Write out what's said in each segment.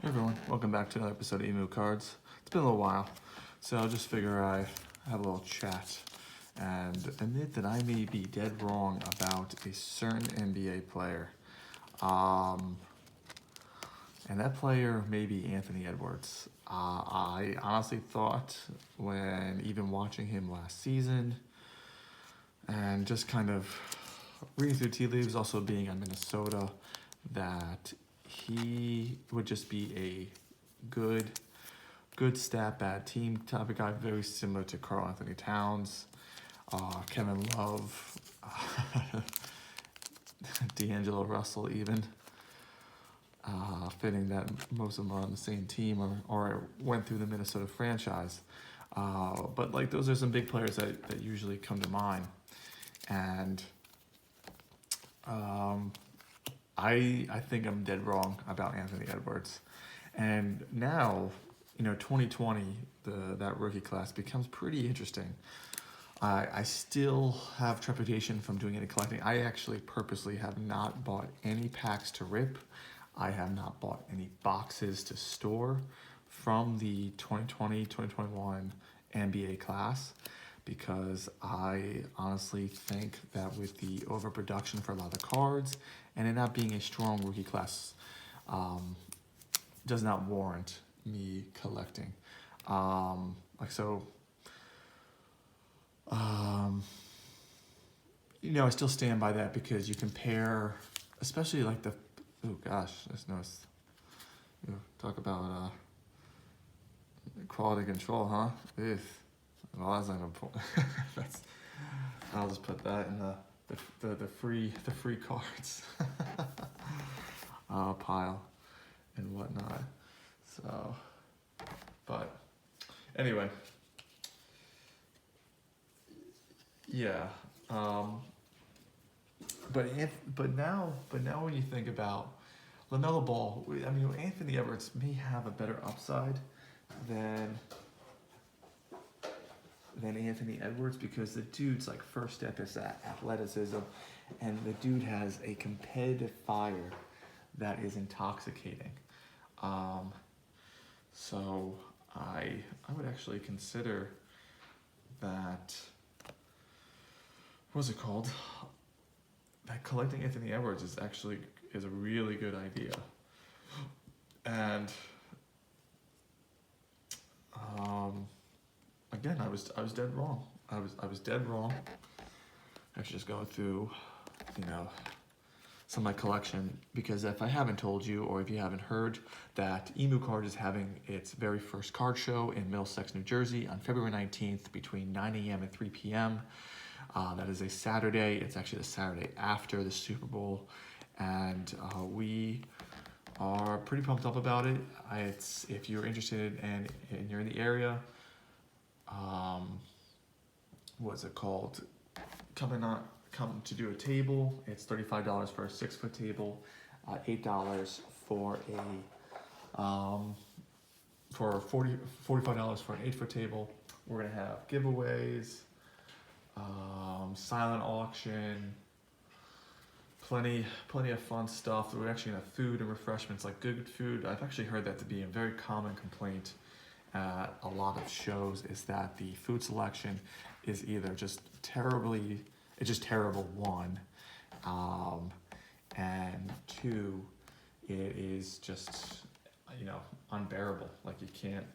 Hey everyone, welcome back to another episode of Emu Cards. It's been a little while, so I'll just figure I have a little chat and admit that I may be dead wrong about a certain NBA player. And that player may be Anthony Edwards. I honestly thought when even watching him last season and just kind of reading through tea leaves, also being on Minnesota, that he would just be a good stat, bad team type of guy, very similar to Karl Anthony Towns, Kevin Love, D'Angelo Russell even, fitting that most of them are on the same team or went through the Minnesota franchise. But like those are some big players that usually come to mind. And I think I'm dead wrong about Anthony Edwards. And now, 2020, that rookie class becomes pretty interesting. I still have trepidation from doing any collecting. I actually purposely have not bought any packs to rip. I have not bought any boxes to store from the 2020-2021 NBA class because I honestly think that with the overproduction for a lot of cards and it not being a strong rookie class, does not warrant me collecting. I still stand by that because you compare, especially like oh gosh, there's no, talk about quality control, huh? If well, that's not important. I'll just put that in the free cards pile and whatnot. So, but anyway, yeah. But now when you think about LaMelo Ball, I mean Anthony Edwards may have a better upside than Anthony Edwards because the dude's like first step is that athleticism, and the dude has a competitive fire that is intoxicating. So I would actually consider that. What's it called? That collecting Anthony Edwards is a really good idea. And again, I was dead wrong. I was dead wrong. Actually, just going through, some of my collection, because if I haven't told you or if you haven't heard that Emu Card is having its very first card show in Middlesex, New Jersey on February 19th between 9 a.m. and 3 p.m. That is a Saturday. It's actually the Saturday after the Super Bowl, and we are pretty pumped up about it. If you're interested and you're in the area, what's it called? Come to do a table. It's $35 for a 6-foot table, $8 for $45 for an 8-foot table. We're gonna have giveaways, silent auction, plenty of fun stuff. We're actually gonna have food and refreshments, like good food. I've actually heard that to be a very common complaint at a lot of shows is that the food selection is either just terrible, one, and two, it is just, unbearable. Like you can't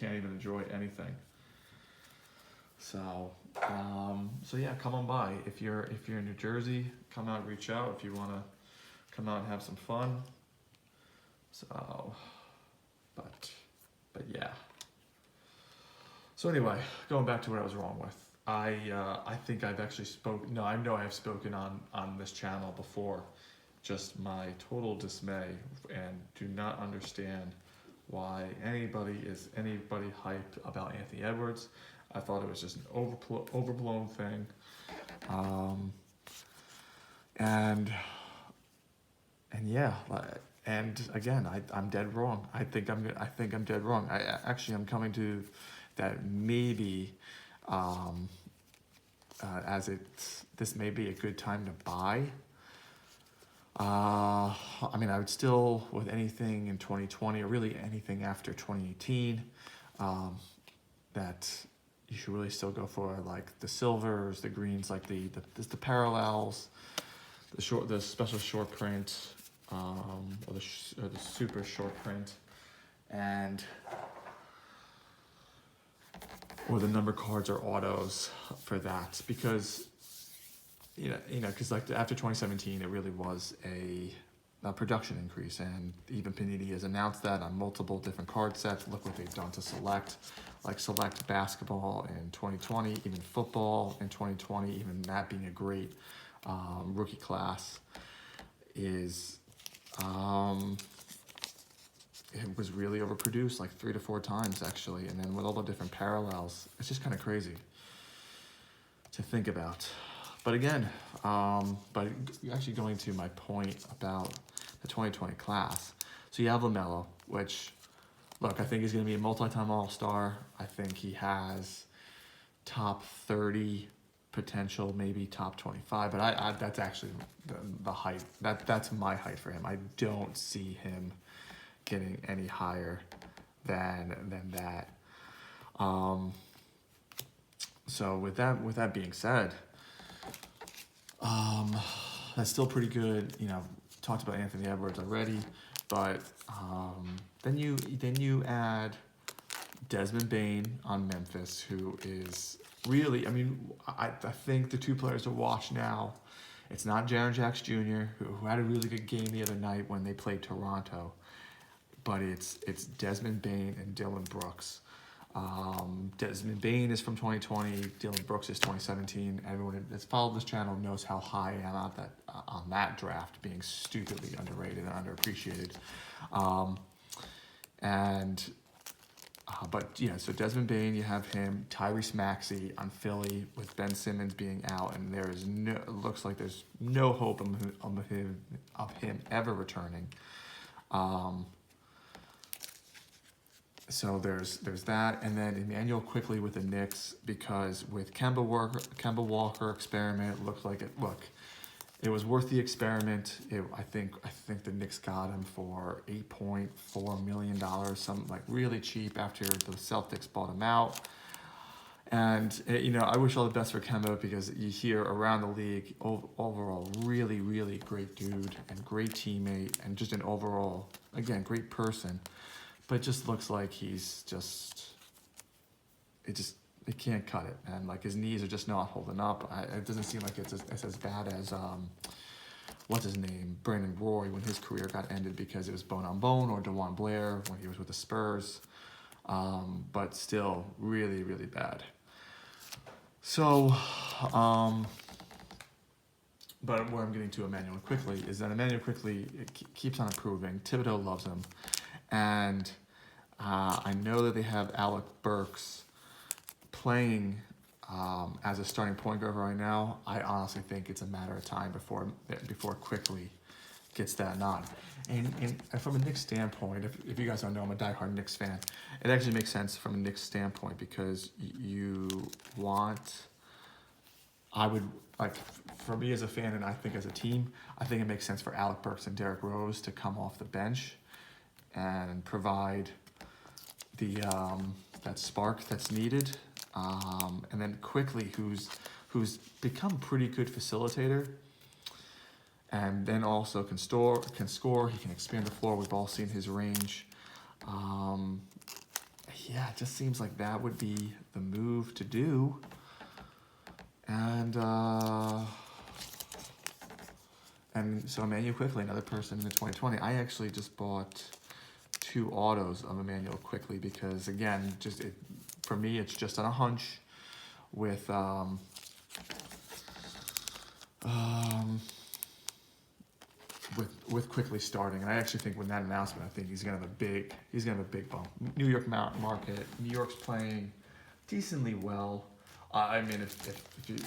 even enjoy anything. So yeah, come on by. If you're in New Jersey, come out, reach out if you want to come out and have some fun. So, but yeah. So anyway, going back to what I was wrong with. I think I've actually spoken. No, I know I've spoken on this channel before. Just my total dismay and do not understand why anybody hyped about Anthony Edwards. I thought it was just an overblown thing, and yeah, and again, I'm dead wrong. I think I'm dead wrong. I'm coming to that maybe, this may be a good time to buy I mean, I would still, with anything in 2020 or really anything after 2018, um, that you should really still go for like the silvers, the greens, like the parallels, the special short print, or the super short print, and or the number cards or autos for that, because because like after 2017, it really was a production increase, and even Panini has announced that on multiple different card sets. Look what they've done to Select, like Select basketball in 2020, even football in 2020, even that being a great rookie class, is it was really overproduced like 3 to 4 times actually, and then with all the different parallels, it's just kind of crazy to think about. But again, but actually going to my point about the 2020 class, so you have LaMelo, which, look, I think he's going to be a multi-time All-Star. I think he has top 30 potential, maybe top 25, but I that's actually the height. That's my height for him. I don't see him getting any higher than that. So with that being said, that's still pretty good. Talked about Anthony Edwards already, but then you add Desmond Bane on Memphis, who is really, I mean, I think the 2 players to watch now, it's not Jaren Jackson Jr., who had a really good game the other night when they played Toronto, but it's Desmond Bane and Dylan Brooks. Desmond Bane is from 2020. Dylan Brooks is 2017. Everyone that's followed this channel knows how high I am on that draft, being stupidly underrated and underappreciated. But yeah, so Desmond Bane, you have him, Tyrese Maxey on Philly with Ben Simmons being out, and looks like there's no hope of him ever returning. So there's that, and then Emmanuel Quickley with the Knicks, because with Kemba Walker experiment, it was worth the experiment. I think the Knicks got him for $8.4 million, something like really cheap after the Celtics bought him out. And I wish all the best for Kemba, because you hear around the league overall really, really great dude and great teammate, and just an overall, again, great person. But it just looks like it can't cut it, and like his knees are just not holding up. It doesn't seem like it's as bad as what's his name, Brandon Roy, when his career got ended because it was bone on bone, or DeJuan Blair when he was with the Spurs. But still really, really bad. So, but where I'm getting to Emmanuel Quickley is that Emmanuel Quickley keeps on improving. Thibodeau loves him. And I know that they have Alec Burks playing as a starting point guard right now. I honestly think it's a matter of time before Quickley gets that nod. And from a Knicks standpoint, if you guys don't know, I'm a diehard Knicks fan. It actually makes sense from a Knicks standpoint, because for me as a fan, and I think as a team, I think it makes sense for Alec Burks and Derrick Rose to come off the bench and provide that spark that's needed, and then Quickley, who's become pretty good facilitator, and then also can score. He can expand the floor. We've all seen his range. Yeah, it just seems like that would be the move to do, and so Emmanuel Quickley, another person in the 2020. I actually just bought 2 autos of Emmanuel Quickley, because again, for me, it's just on a hunch with Quickley starting, and I actually think with that announcement, I think he's gonna have a big bump. New York market. New York's playing decently well. I mean, if you,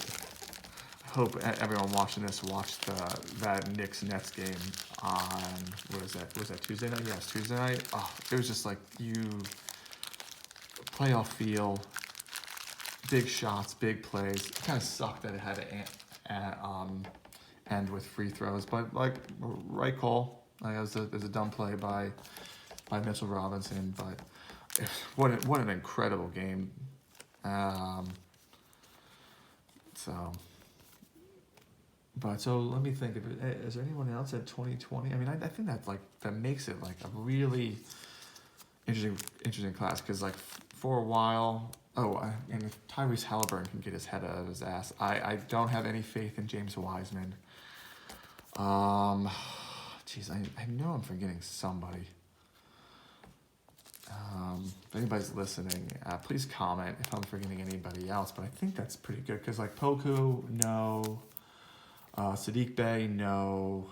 I hope everyone watching this watched that Knicks Nets game on, was that Tuesday night? Yeah, it's Tuesday night. Oh, it was just like playoff feel, big shots, big plays. It kind of sucked that it had to end with free throws. But like, right call. Like, it was a dumb play by Mitchell Robinson. But what an incredible game. So. But so let me think. Is there anyone else at 2020? I mean, I think that makes it like a really interesting class because like for a while. And if Tyrese Halliburton can get his head out of his ass, I don't have any faith in James Wiseman. Geez, I know I'm forgetting somebody. If anybody's listening, please comment if I'm forgetting anybody else. But I think that's pretty good because like Poku, no. Sadiq Bey, no.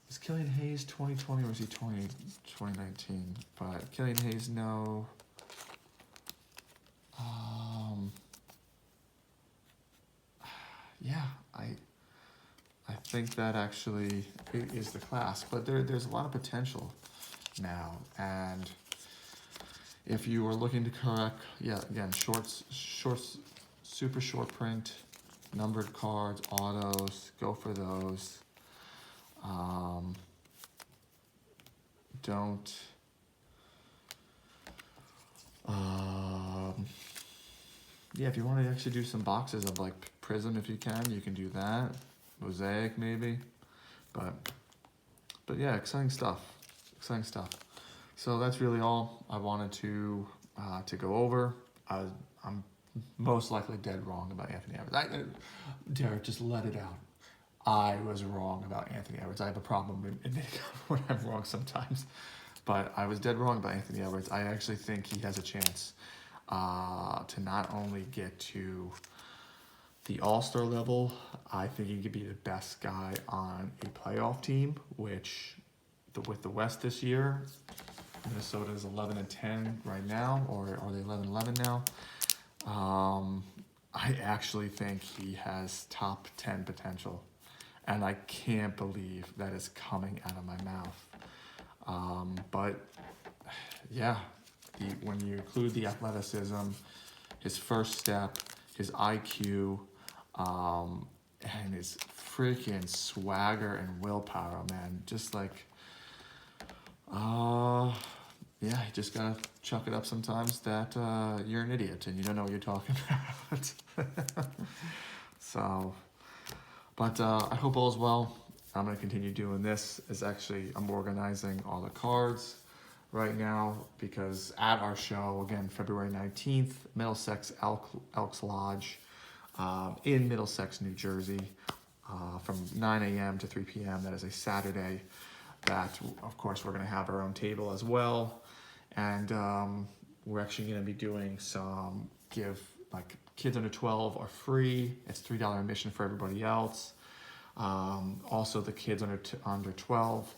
Is Killian Hayes 2020 or is he 2019? But Killian Hayes, no. Yeah, I think that actually is the class, but there's a lot of potential now, and if you are looking to correct, again, shorts, super short print, numbered cards, autos, go for those. Don't. If you want to actually do some boxes of like Prism, if you can do that. Mosaic maybe, but yeah, exciting stuff. So that's really all I wanted to go over. I'm most likely dead wrong about Anthony Edwards. Derek, just let it out. I was wrong about Anthony Edwards. I have a problem admitting when I'm wrong sometimes, but I was dead wrong about Anthony Edwards. I actually think he has a chance to not only get to the All-Star level, I think he could be the best guy on a playoff team, which with the West this year, Minnesota is 11-10 right now, or are they 11-11 now? I actually think he has top 10 potential, and I can't believe that is coming out of my mouth. But yeah, when you include the athleticism, his first step, his IQ, and his freaking swagger and willpower, man, just like, you just gotta chuck it up sometimes that you're an idiot and you don't know what you're talking about. So, but I hope all is well. I'm gonna continue doing this. I'm organizing all the cards right now because at our show, again, February 19th, Middlesex Elks Lodge in Middlesex, New Jersey, from 9 a.m. to 3 p.m. That is a Saturday. That, of course, we're going to have our own table as well. And we're actually going to be doing kids under 12 are free. It's $3 admission for everybody else. Also, the kids under 12,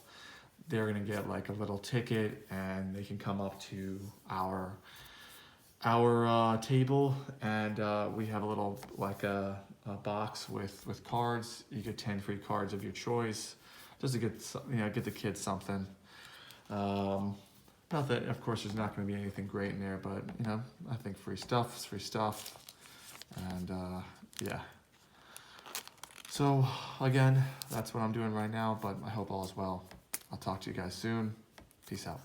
they're going to get like a little ticket and they can come up to our table, and we have a little a box with cards. You get 10 free cards of your choice, just to get the kids something. Not that, of course, there's not going to be anything great in there, but I think free stuff is free stuff, and yeah. So again, that's what I'm doing right now, but I hope all is well. I'll talk to you guys soon. Peace out.